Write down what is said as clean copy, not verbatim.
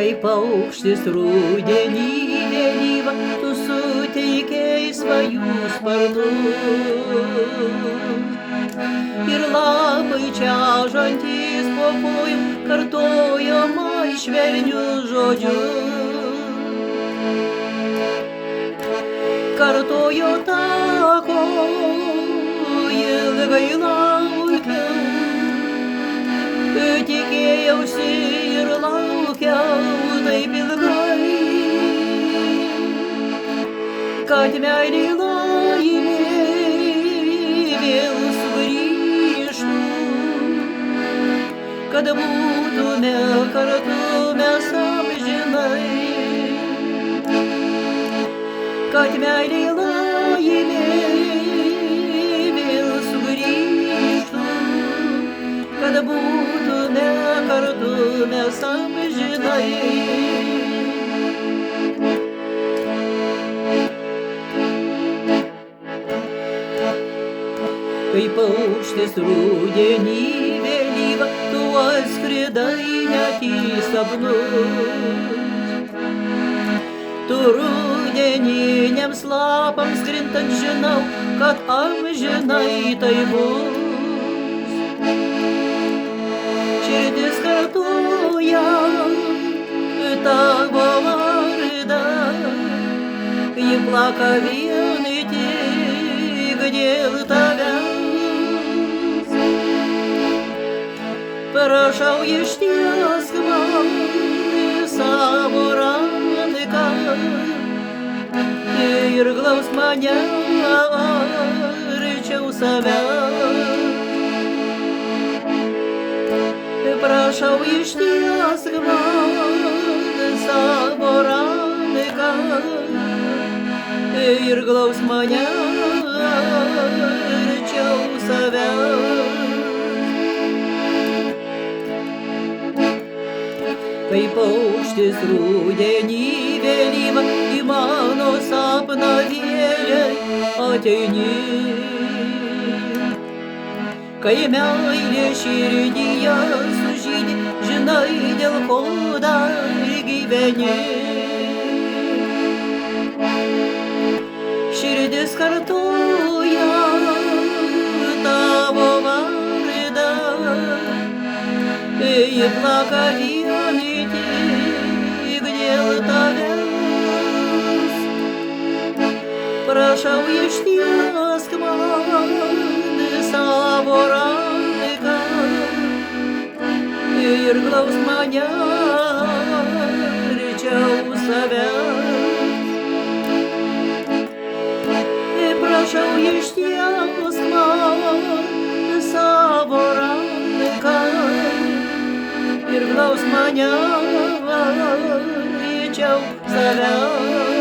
Kaip paukštis rudenį vėlyvą, tu suteikei svajų sparnus. Ir lapai čežantys po kojų kartoja man švelnius žodžius. Kartojo tą, ko ilgai laukiau, tikėjausi ir laukiau taip ilgai, kad meilė laimė vėl sugrįžtų, kad būtume kartu mes amžinai, kad meilė laimė vėl sugrįžtų, kad būtume kartu mes amžinai. Kaip paukštis rudenį vėlyvą, tu atskridai net į sapnus. Tu rudeniniams lapams krintant žinau, kad amžinai tai bus. Širdis kartuoja tavo vardą, ji plaka vien tik dėl tavęs. Prašau, ištiesk man savo ranką ir glausk mane arčiau savęs. Prašau, ištiesk man savo ranką ir glausk mane arčiau savęs. Kaip paukštis rudenį vėlyvą, į mano sapną vėliai ateini. Kai meilė širdyje sužydi, žinai, dėl ko dar gyveni. Širdis kartuoja tavo vardą, ji plaka vien tik dėl tavęs. Prašau, ištiesk man savo ranką ir glausk mane arčiau savęs. Prašau, ištiesk man savo ranką ir glausk mane arčiau savęs.